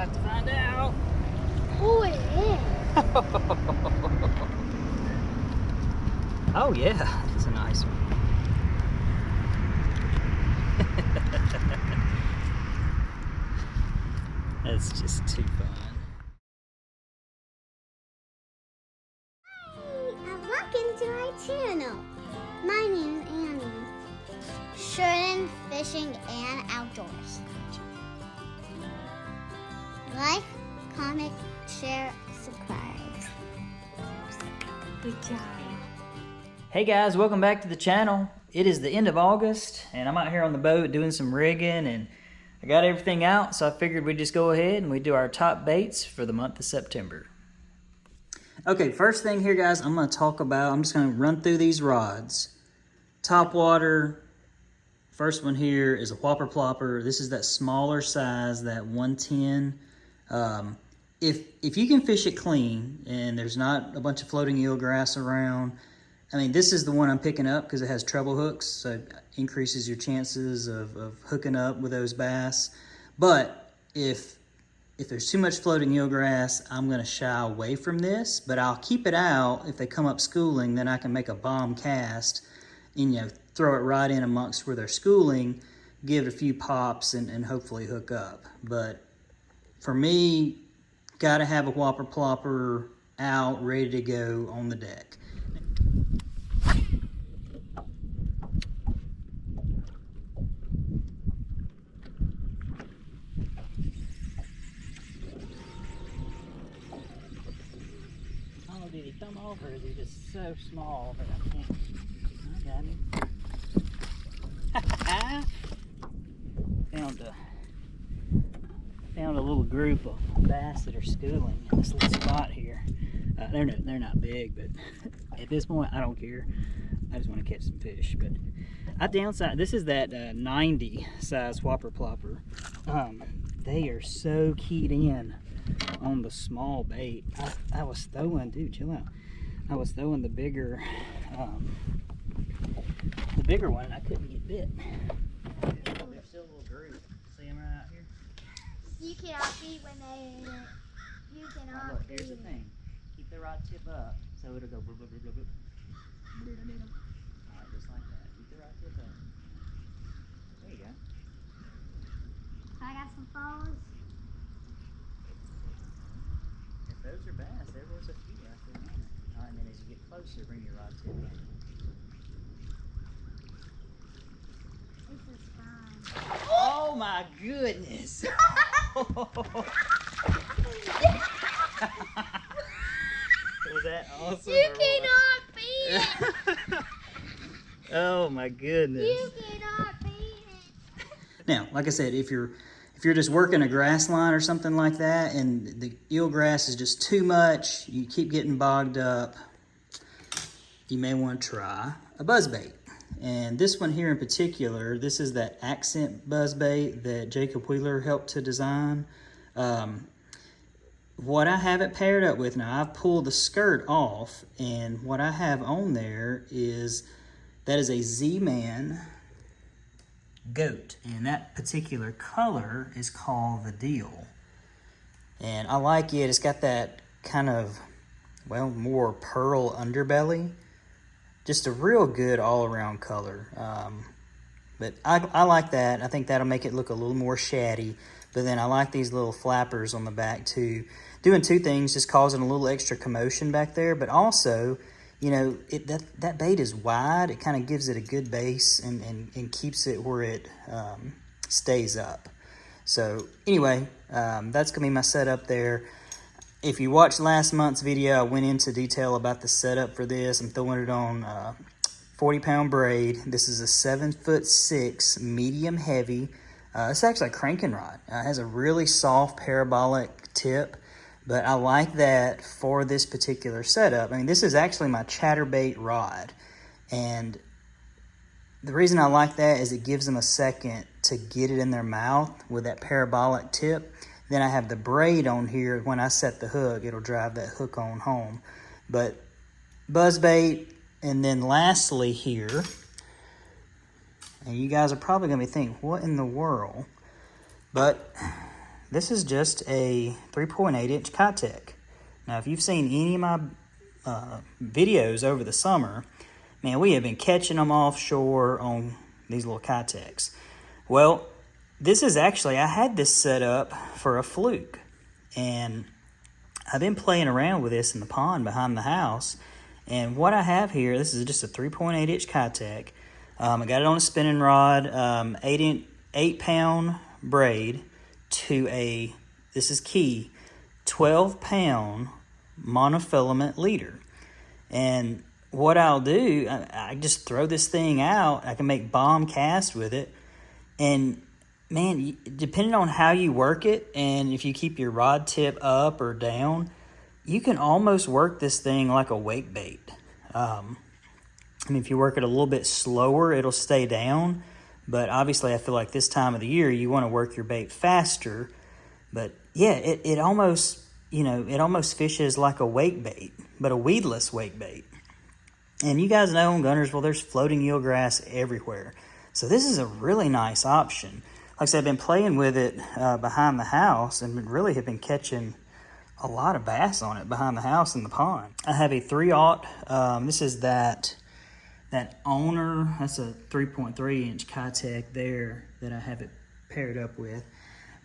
About to find out. Oh, it is. Oh yeah, it's a nice one. That's just too fun. Hi, and welcome to our channel. My name is Annie. Shooting, fishing, and outdoors. Like, comment, share, subscribe. Good job. Hey guys, welcome back to the channel. It is the end of August and I'm out here on the boat doing some rigging and I got everything out, so I figured we'd just go ahead and we do our top baits for the month of September. Okay, first thing here guys, I'm just gonna run through these rods. Topwater, first one here is a whopper plopper. This is that smaller size, that 110. If you can fish it clean and there's not a bunch of floating eelgrass around, I mean, this is the one I'm picking up because it has treble hooks, so it increases your chances of hooking up with those bass. But if there's too much floating eelgrass, I'm gonna shy away from this, but I'll keep it out. If they come up schooling, then I can make a bomb cast and, throw it right in amongst where they're schooling, give it a few pops and hopefully hook up. But for me, gotta have a whopper plopper out, ready to go on the deck. Oh, did he come over? Is he just so small that I can't? I got him. Found a little group of bass that are schooling in this little spot here. They're not big, but at this point I don't care. I just want to catch some fish. But I downside. This is that 90 size whopper plopper. They are so keyed in on the small bait. I was throwing, dude, chill out. I was throwing the bigger one. I couldn't get bit. There's still a little group. See them right out here? You cannot beat when they. You cannot Look, beat. here's the thing. Keep the rod tip up so it'll go blub, blub, blub, blub, blub. Alright, just like that. Keep the rod tip up. There you go. I got some phones. If those are bass, there was a few out there. Alright, and then as you get closer, bring your rod tip up. This is fun. Oh my goodness! Was that awesome? You cannot beat it. Oh my goodness! You cannot beat it. Now, like I said, if you're just working a grass line or something like that, and the eelgrass is just too much, you keep getting bogged up, you may want to try a buzzbait. And this one here in particular, this is that accent buzzbait that Jacob Wheeler helped to design. What I have it paired up with, now I've pulled the skirt off, and what I have on there is, that is a Z-Man goat, and that particular color is called the Deal. And I like it. It's got that kind of, well, more pearl underbelly. Just a real good all-around color. But I like that. I think that'll make it look a little more shaddy. But then I like these little flappers on the back too. Doing two things, just causing a little extra commotion back there, but also, that bait is wide. It kind of gives it a good base and keeps it where it stays up. So anyway, that's gonna be my setup there. If you watched last month's video, I went into detail about the setup for this. I'm throwing it on 40-pound braid. This is a 7'6" medium heavy. It's actually a cranking rod. It has a really soft parabolic tip, but I like that for this particular setup. I mean, this is actually my chatterbait rod, and the reason I like that is it gives them a second to get it in their mouth with that parabolic tip. Then I have the braid on here. When I set the hook, it'll drive that hook on home. But buzzbait, and then lastly here, and you guys are probably going to be thinking, what in the world? But this is just a 3.8-inch Keitech. Now, if you've seen any of my videos over the summer, man, we have been catching them offshore on these little Keitechs. Well, this is actually, I had this set up for a fluke, and I've been playing around with this in the pond behind the house. And what I have here, this is just a 3.8-inch Keitech. I got it on a spinning rod, 8-pound braid to a, this is key, 12-pound monofilament leader. And what I'll do, I just throw this thing out. I can make bomb casts with it. And man, depending on how you work it, and if you keep your rod tip up or down, you can almost work this thing like a wake bait. I mean, if you work it a little bit slower, it'll stay down. But obviously, I feel like this time of the year, you want to work your bait faster. But yeah, it almost, it almost fishes like a wake bait, but a weedless wake bait. And you guys know in Guntersville, there's floating eelgrass everywhere. So this is a really nice option. Like I said, I've been playing with it behind the house and really have been catching a lot of bass on it behind the house in the pond. I have a 3/0. This is that owner. That's a 3.3-inch Keitech there that I have it paired up with.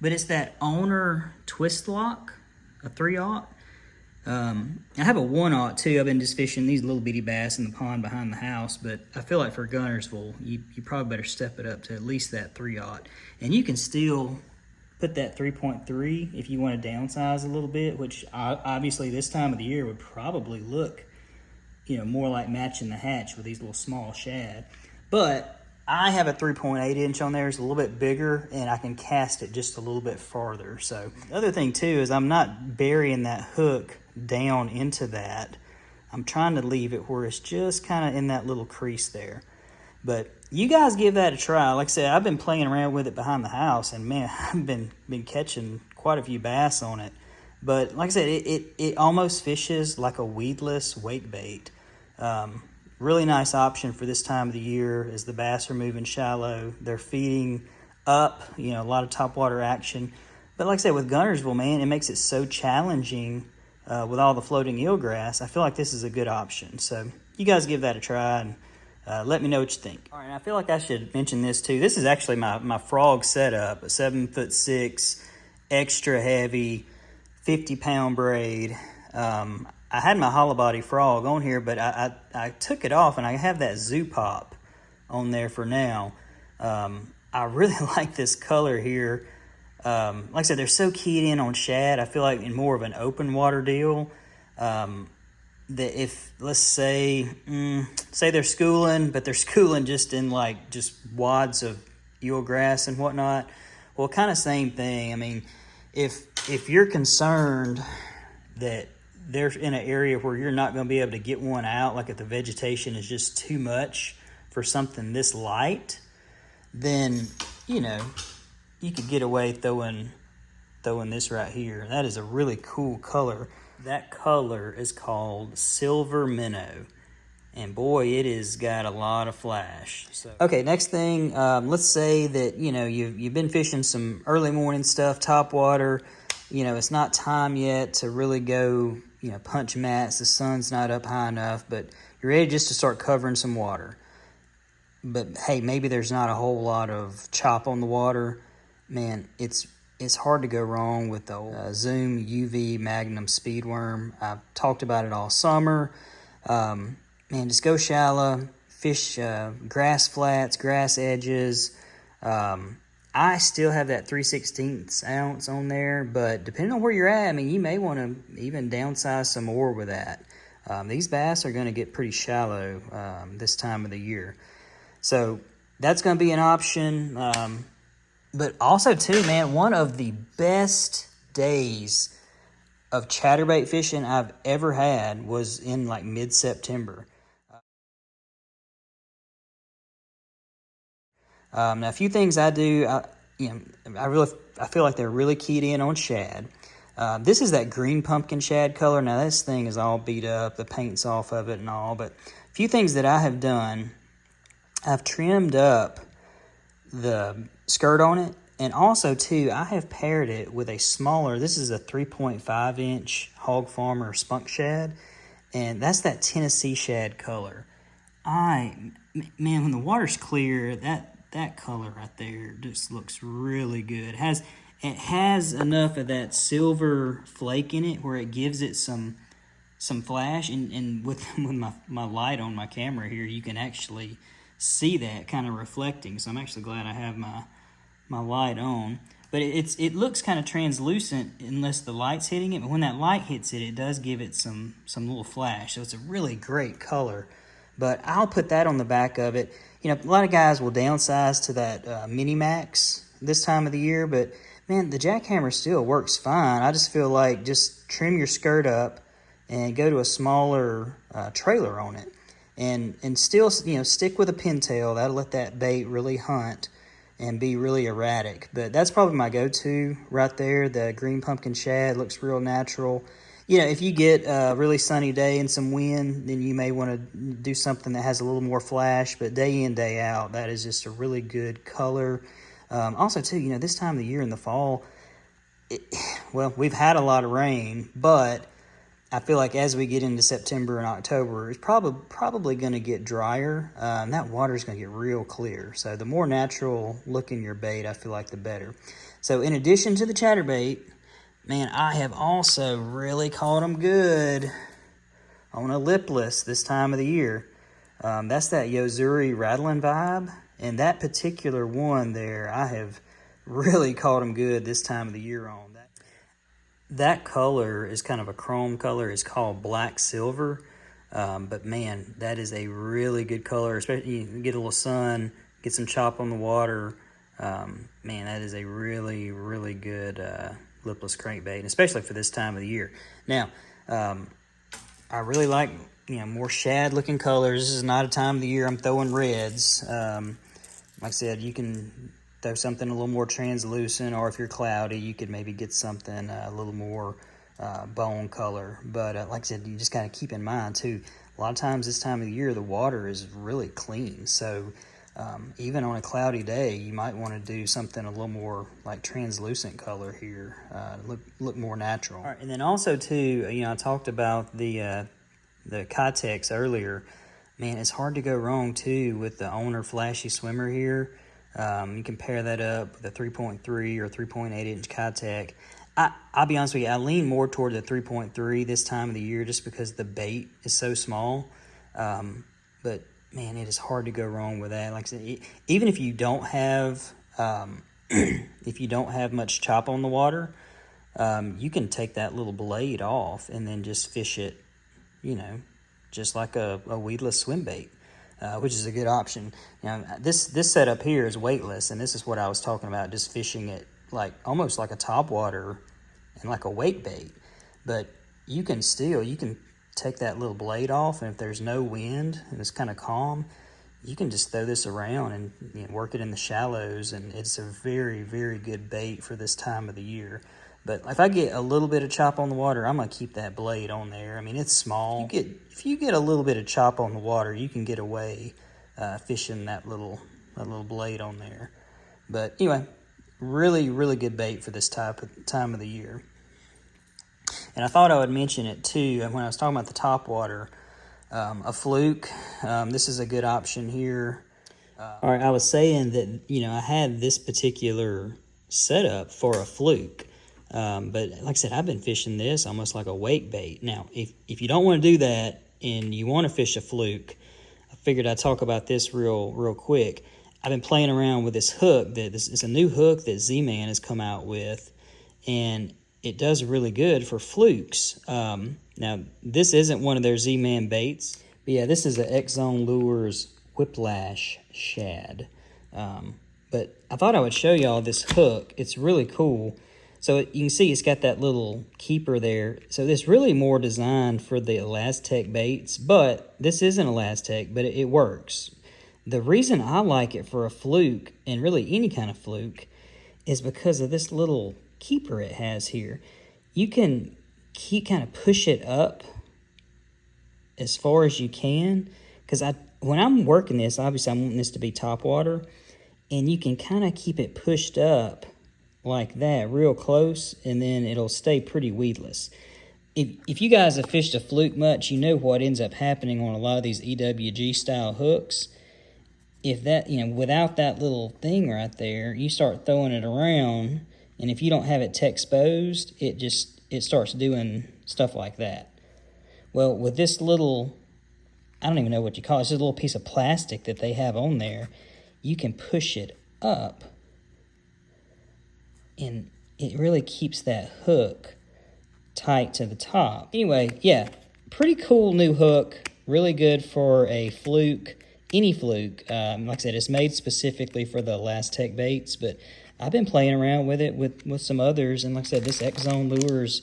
But it's that owner twist lock, a 3/0. I have a 1/0 too. I've been just fishing these little bitty bass in the pond behind the house, but I feel like for Guntersville, you probably better step it up to at least that 3/0. And you can still put that 3.3 if you want to downsize a little bit, which obviously this time of the year would probably look, more like matching the hatch with these little small shad. But I have a 3.8-inch on there. It's a little bit bigger, and I can cast it just a little bit farther. So the other thing too is I'm not burying that hook down into that. I'm trying to leave it where it's just kind of in that little crease there. But you guys give that a try. Like I said, I've been playing around with it behind the house, and man, I've been catching quite a few bass on it. But like I said, it almost fishes like a weedless wake bait. Really nice option for this time of the year as the bass are moving shallow. They're feeding up, a lot of topwater action. But like I said, with Guntersville, man, it makes it so challenging with all the floating eelgrass. I feel like this is a good option. So you guys give that a try and let me know what you think. All right, I feel like I should mention this too. This is actually my frog setup, a 7'6", extra heavy, 50-pound braid. I had my hollow body frog on here, but I took it off, and I have that zoo pop on there for now. I really like this color here. Like I said, they're so keyed in on shad. I feel like in more of an open water deal, that if, let's say they're schooling, but they're schooling just in just wads of eelgrass and whatnot, well, kind of same thing. I mean, if you're concerned that they're in an area where you're not going to be able to get one out, like if the vegetation is just too much for something this light, then, you could get away throwing this right here. That is a really cool color. That color is called Silver Minnow. And boy, it has got a lot of flash. So, okay, next thing, let's say that, you've been fishing some early morning stuff, topwater. It's not time yet to really go, punch mats. The sun's not up high enough, but you're ready just to start covering some water. But hey, maybe there's not a whole lot of chop on the water. Man, it's hard to go wrong with the Zoom UV Magnum Speedworm. I've talked about it all summer. Man, just go shallow, fish grass flats, grass edges. I still have that 3/16 ounce on there, but depending on where you're at, I mean, you may want to even downsize some more with that. These bass are going to get pretty shallow this time of the year. So that's going to be an option. But also, too, man, one of the best days of chatterbait fishing I've ever had was in mid-September. Now, a few things I do, I feel like they're really keyed in on shad. This is that green pumpkin shad color. Now, this thing is all beat up. The paint's off of it and all. But a few things that I have done, I've trimmed up the skirt on it, And also, too, I have paired it with a smaller, this is a 3.5-inch Hog Farmer Spunk Shad, and that's that Tennessee Shad color. Man, when the water's clear, that color right there just looks really good. It has enough of that silver flake in it where it gives it some flash, and with my light on my camera here, you can actually see that kind of reflecting. So I'm actually glad I have my light on. But it looks kind of translucent unless the light's hitting it, but when that light hits it, it does give it some little flash. So it's a really great color. But I'll put that on the back of it. You know, a lot of guys will downsize to that Mini Max this time of the year, but man, the jackhammer still works fine. I just feel like just trim your skirt up and go to a smaller trailer on it. And still, you know, stick with a pintail. That'll let that bait really hunt and be really erratic. But that's probably my go-to right there. The green pumpkin shad looks real natural. You know, if you get a really sunny day and some wind, then you may want to do something that has a little more flash. But day in, day out, that is just a really good color. Also, too, you know, this time of the year in the fall, well, we've had a lot of rain, but I feel like as we get into September and October, it's probably going to get drier. And that water is going to get real clear. So the more natural looking your bait, I feel like the better. So in addition to the chatterbait, man, I have also really caught them good on a lipless this time of the year. That's that Yozuri rattling vibe. And that particular one there, I have really caught them good this time of the year on. That color is kind of a chrome color. It's called black silver. But man, that is a really good color. Especially you get a little sun, get some chop on the water. Man, that is a really, really good lipless crankbait, especially for this time of the year. Now, I really like, you know, more shad looking colors. This is not a time of the year I'm throwing reds. Like I said, you can throw something a little more translucent, or if you're cloudy, you could maybe get something a little more bone color. But like I said, you just got to keep in mind too, a lot of times this time of the year, the water is really clean. So even on a cloudy day, you might want to do something a little more like translucent color here, look more natural. All right, and then also too, you know, I talked about the Keitechs earlier. Man, it's hard to go wrong too with the Owner Flashy Swimmer here. You can pair that up with a 3.3 or 3.8-inch Keitech. I'll be honest with you, I lean more toward the 3.3 this time of the year just because the bait is so small. But man, it is hard to go wrong with that. Like I said, even if you don't have much chop on the water, you can take that little blade off and then just fish it, you know, just like a weedless swim bait. Which is a good option. Now, this setup here is weightless, and this is what I was talking about, just fishing it like almost like a topwater and like a wake bait. But you can take that little blade off, and if there's no wind and it's kind of calm, you can just throw this around and, you know, work it in the shallows, and it's a very, very good bait for this time of the year. But if I get a little bit of chop on the water, I'm going to keep that blade on there. I mean, it's small. If you get a little bit of chop on the water, you can get away fishing that little blade on there. But anyway, really, really good bait for this time of the year. And I thought I would mention it too when I was talking about the topwater. A fluke, this is a good option here. All right, I was saying that, you know, I had this particular setup for a fluke. But like I said, I've been fishing this almost like a wake bait. Now, if you don't want to do that and you want to fish a fluke, I figured I'd talk about this real quick. I've been playing around with this hook. This is a new hook that Z-Man has come out with, and it does really good for flukes. Now, this isn't one of their Z-Man baits, but yeah, this is an X-Zone Lures Whiplash Shad. But I thought I would show y'all this hook. It's really cool. So you can see it's got that little keeper there. So this really more designed for the Elastec baits, but this isn't Elastec, but it works. The reason I like it for a fluke, and really any kind of fluke, is because of this little keeper it has here. You can kind of push it up as far as you can, because when I'm working this, obviously I'm wanting this to be topwater, and you can kind of keep it pushed up like that real close, and then it'll stay pretty weedless. If you guys have fished a fluke much, you know what ends up happening on a lot of these EWG style hooks. If that, without that little thing right there, you start throwing it around, and if you don't have it exposed, it starts doing stuff like that. Well, with this little, I don't even know what you call it, it's just a little piece of plastic that they have on there, you can push it up, and it really keeps that hook tight to the top. Anyway, yeah, pretty cool new hook, really good for a fluke, any fluke. Like I said, it's made specifically for the Last Tech baits, but I've been playing around with it with some others, and like I said, this X-Zone lures,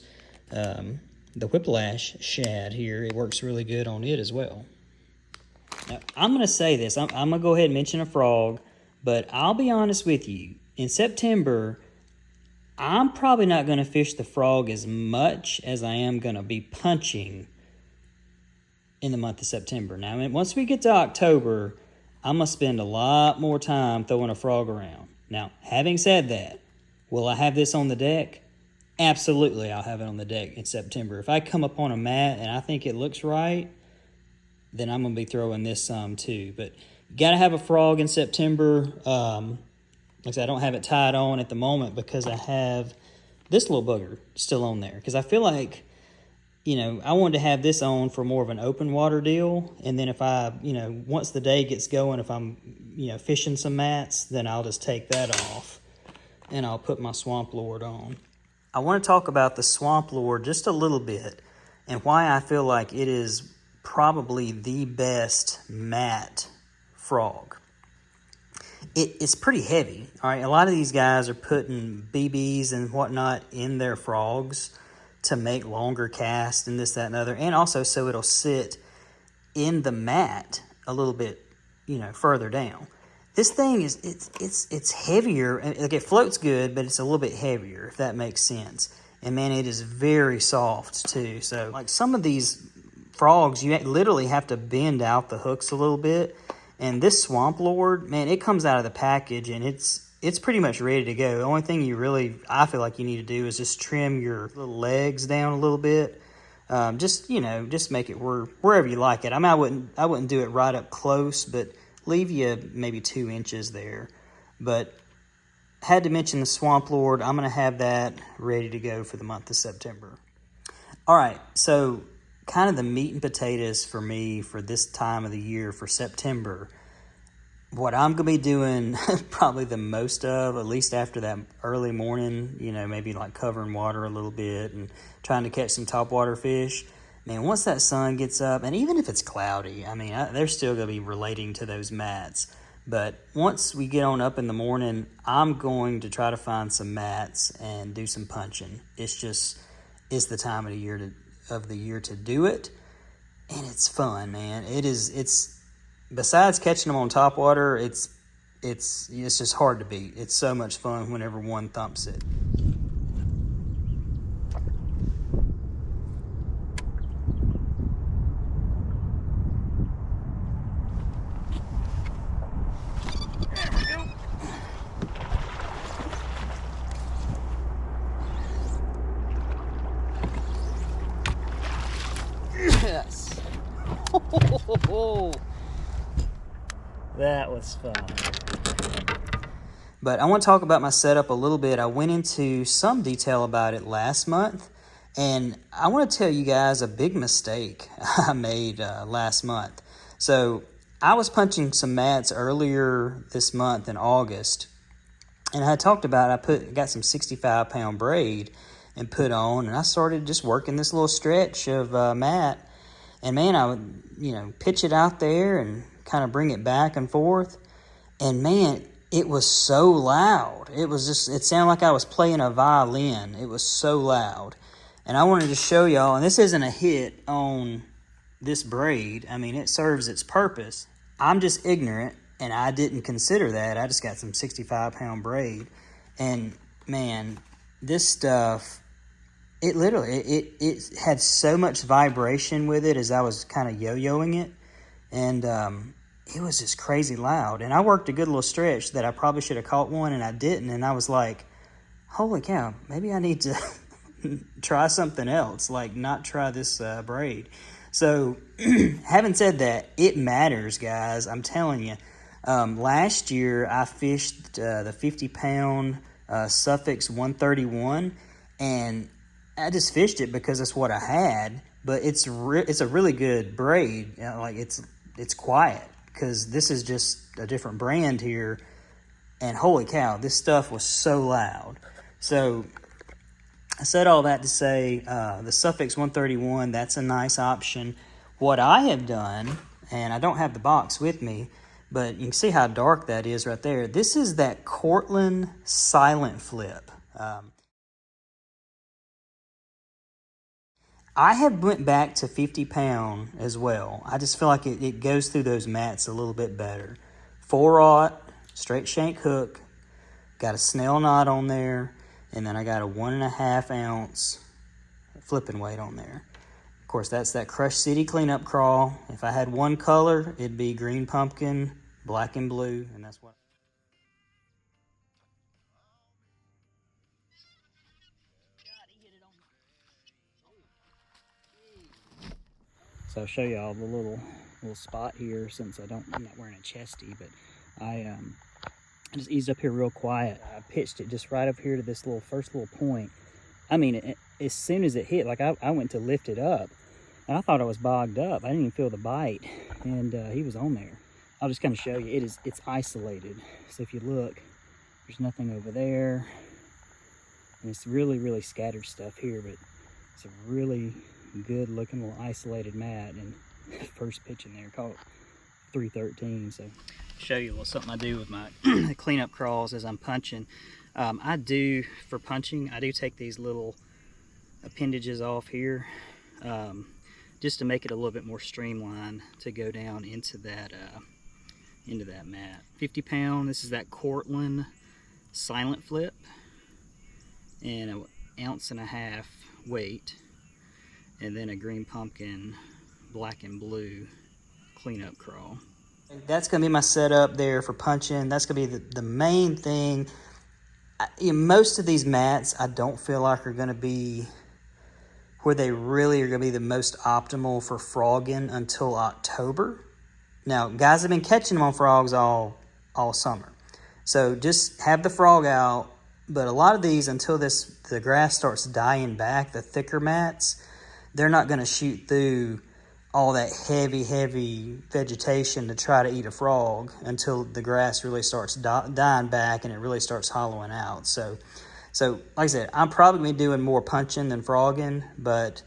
the Whiplash shad here, it works really good on it as well. Now, I'm going to say this, I'm going to go ahead and mention a frog, but I'll be honest with you, in September, I'm probably not going to fish the frog as much as I am going to be punching in the month of September. Now, once we get to October, I'm going to spend a lot more time throwing a frog around. Now, having said that, will I have this on the deck? Absolutely, I'll have it on the deck in September. If I come upon a mat and I think it looks right, then I'm going to be throwing this some too. But you got to have a frog in September. Like I said, I don't have it tied on at the moment because I have this little bugger still on there. Because I feel like, I wanted to have this on for more of an open water deal. And then if I, once the day gets going, if I'm, fishing some mats, then I'll just take that off and I'll put my Swamp Lord on. I want to talk about the Swamp Lord just a little bit and why I feel like it is probably the best mat frog. It's pretty heavy, all right? A lot of these guys are putting BBs and whatnot in their frogs to make longer casts and this, that, and other, and also so it'll sit in the mat a little bit, further down. This thing is, it's heavier, and like it floats good, but it's a little bit heavier, if that makes sense. And man, it is very soft too. So like some of these frogs, you literally have to bend out the hooks a little bit. And this Swamp Lord, man, it comes out of the package and it's pretty much ready to go. The only thing I feel like you need to do is just trim your little legs down a little bit. Just make it wherever you like it. I mean, I wouldn't do it right up close, but leave you maybe 2 inches there. But had to mention the Swamp Lord. I'm going to have that ready to go for the month of September. All right, so kind of the meat and potatoes for me for this time of the year, for September. What I'm going to be doing probably the most of, at least after that early morning, maybe like covering water a little bit and trying to catch some topwater fish. Man, once that sun gets up, and even if it's cloudy, I mean, they're still going to be relating to those mats. But once we get on up in the morning, I'm going to try to find some mats and do some punching. It's the time of the year to do it, and it's fun, man. It's besides catching them on topwater, it's just hard to beat. It's so much fun whenever one thumps it. Yes. That was fun. But I want to talk about my setup a little bit. I went into some detail about it last month, and I want to tell you guys a big mistake I made last month. So I was punching some mats earlier this month in August, and I talked about got some 65-pound braid and put on, and I started just working this little stretch of mat. And man, I would, pitch it out there and kind of bring it back and forth. And man, it was so loud. It sounded like I was playing a violin. It was so loud. And I wanted to show y'all, and this isn't a hit on this braid. I mean, it serves its purpose. I'm just ignorant, and I didn't consider that. I just got some 65-pound braid. And man, this stuff, it literally, it had so much vibration with it as I was kind of yo-yoing it. And it was just crazy loud. And I worked a good little stretch that I probably should have caught one, and I didn't. And I was like, holy cow, maybe I need to try something else, like not try this braid. So having said that, it matters, guys. I'm telling you. Last year I fished the 50-pound Suffix 131, and I just fished it because that's what I had. But it's a really good braid. Like it's quiet, because this is just a different brand here. And holy cow, this stuff was so loud. So I said all that to say the Suffix 131, that's a nice option. What I have done, and I don't have the box with me, but you can see how dark that is right there. This is that Cortland Silent Flip. I have went back to 50-pound as well. I just feel like it goes through those mats a little bit better. 4/0 straight shank hook, got a snell knot on there, and then I got a 1.5 ounce flipping weight on there. Of course, that's that Crush City cleanup crawl. If I had one color, it'd be green pumpkin, black and blue, and that's what. So I'll show y'all the little spot here, since I'm not wearing a chesty, but I just eased up here real quiet. I pitched it just right up here to this first little point. I mean, as soon as it hit, like I went to lift it up, and I thought I was bogged up. I didn't even feel the bite, and he was on there. I'll just kind of show you. It's isolated. So if you look, there's nothing over there, and it's really, really scattered stuff here, but it's a really good looking little isolated mat. And first pitch in there, caught 313. So show you a little something I do with my cleanup crawls as I'm punching. For punching, I do take these little appendages off here, just to make it a little bit more streamlined to go down into that mat. 50-pound, this is that Cortland Silent Flip, and an 1.5 ounce weight, and then a green pumpkin black and blue cleanup crawl. That's going to be my setup there for punching. That's going to be the main thing. Most of these mats I don't feel like are going to be where they really are going to be the most optimal for frogging until October. Now, guys have been catching them on frogs all summer. So just have the frog out. But a lot of these, until the grass starts dying back, the thicker mats, they're not going to shoot through all that heavy vegetation to try to eat a frog until the grass really starts dying back and it really starts hollowing out. So like I said, I'm probably going to be doing more punching than frogging, but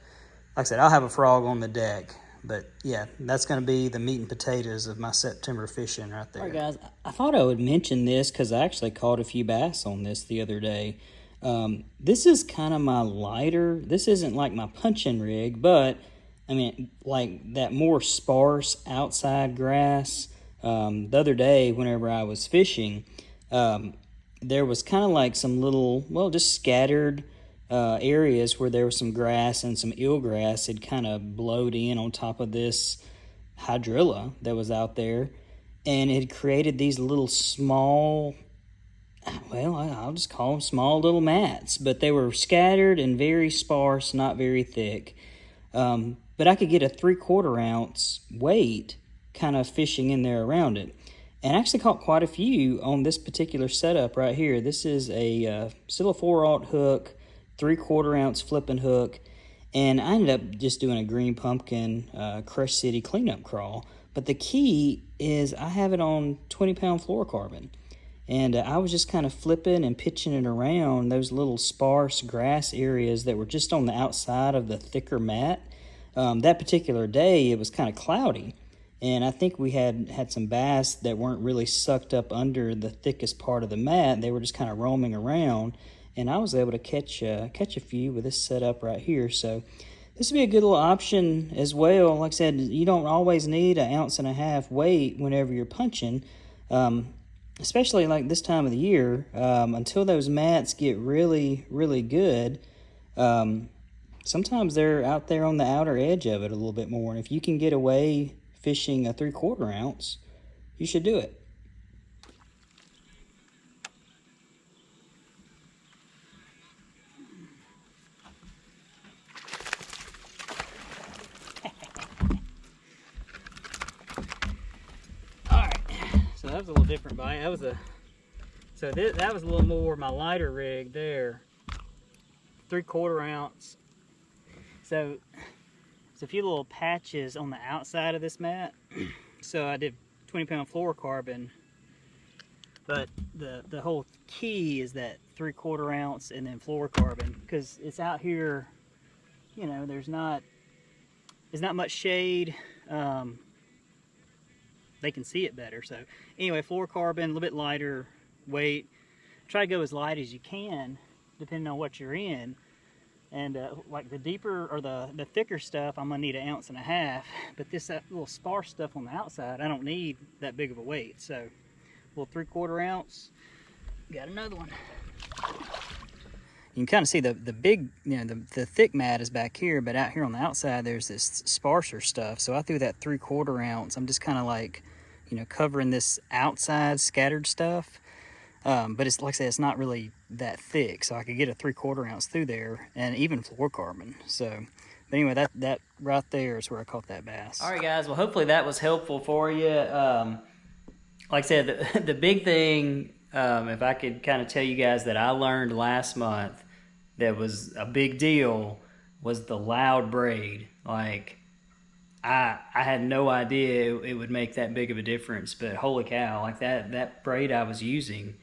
like I said, I'll have a frog on the deck. But yeah, that's going to be the meat and potatoes of my September fishing right there. All right, guys, I thought I would mention this because I actually caught a few bass on this the other day. This is kind of my lighter. This isn't like my punching rig, but I mean, like that more sparse outside grass. The other day, whenever I was fishing, there was kind of like some little, just scattered areas where there was some grass and some eelgrass had kind of blowed in on top of this hydrilla that was out there, and it created these little small, I'll just call them small little mats, but they were scattered and very sparse, not very thick. But I could get a 3/4 ounce weight kind of fishing in there around it. And I actually caught quite a few on this particular setup right here. This is still a 4/0 hook, 3/4 ounce flipping hook. And I ended up just doing a green pumpkin Crush City cleanup crawl. But the key is I have it on 20-pound fluorocarbon. And I was just kind of flipping and pitching it around those little sparse grass areas that were just on the outside of the thicker mat. That particular day, it was kind of cloudy. And I think we had some bass that weren't really sucked up under the thickest part of the mat. They were just kind of roaming around. And I was able to catch a few with this setup right here. So this would be a good little option as well. Like I said, you don't always need 1.5 ounce weight whenever you're punching. Especially like this time of the year, until those mats get really, really good, sometimes they're out there on the outer edge of it a little bit more. And if you can get away fishing a 3/4 ounce, you should do it. that was a little different bite. That was that was a little more my lighter rig there. 3/4 ounce. So a few little patches on the outside of this mat. So I did 20-pound fluorocarbon. But the whole key is that 3/4 ounce and then fluorocarbon, because it's out here, you know, there's not much shade. They can see it better. So anyway, fluorocarbon, a little bit lighter weight. Try to go as light as you can, depending on what you're in. And like the deeper or the thicker stuff, I'm gonna need 1.5 ounces. But that little sparse stuff on the outside, I don't need that big of a weight. So a little 3/4 ounce. Got another one. You can kind of see the big, you know, the thick mat is back here, but out here on the outside there's this sparser stuff. So I threw that 3/4 ounce. I'm just kind of like, you know, covering this outside scattered stuff. But it's like I said, it's not really that thick, so I could get a 3/4 ounce through there, and even fluorocarbon. So, but anyway, that right there is where I caught that bass. All right, guys. Well, hopefully that was helpful for you. Like I said, the big thing, if I could kind of tell you guys that I learned last month that was a big deal, was the loud braid. Like, I had no idea it would make that big of a difference, but holy cow, like that braid I was using,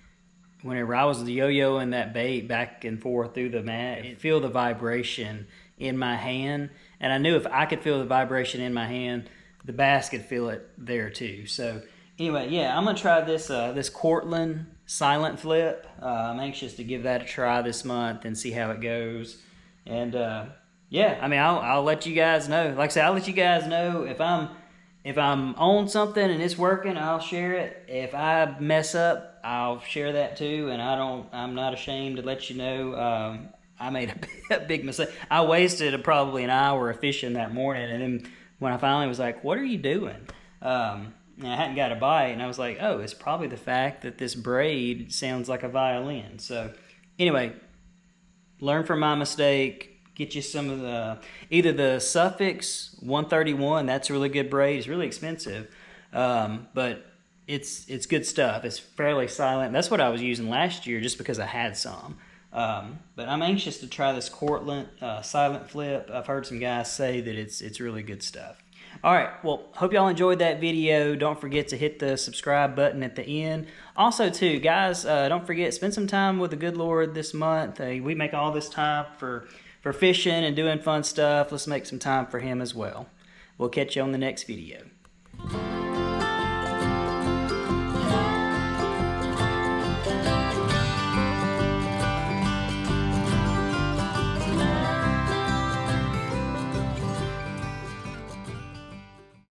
whenever I was yo-yoing that bait back and forth through the mat, I feel the vibration in my hand, and I knew if I could feel the vibration in my hand, the bass could feel it there too. So anyway, yeah, I'm gonna try this this Cortland silent flip. I'm anxious to give that a try this month and see how it goes. And yeah, I mean, I'll let you guys know. Like I said, I'll let you guys know if I'm on something and it's working, I'll share it. If I mess up, I'll share that too. And I'm not ashamed to let you know I made a big mistake. I wasted probably an hour of fishing that morning, and then when I finally was like, "What are you doing?" And I hadn't got a bite, and I was like, "Oh, it's probably the fact that this braid sounds like a violin." So anyway, learn from my mistake. Get you some of either the Suffix 131. That's a really good braid. It's really expensive, but it's good stuff. It's fairly silent. That's what I was using last year, just because I had some. But I'm anxious to try this Cortland silent flip. I've heard some guys say that it's really good stuff. All right, well, hope y'all enjoyed that video. Don't forget to hit the subscribe button at the end. Also, too, guys, don't forget, spend some time with the good Lord this month. We make all this time for fishing and doing fun stuff. Let's make some time for Him as well. We'll catch you on the next video.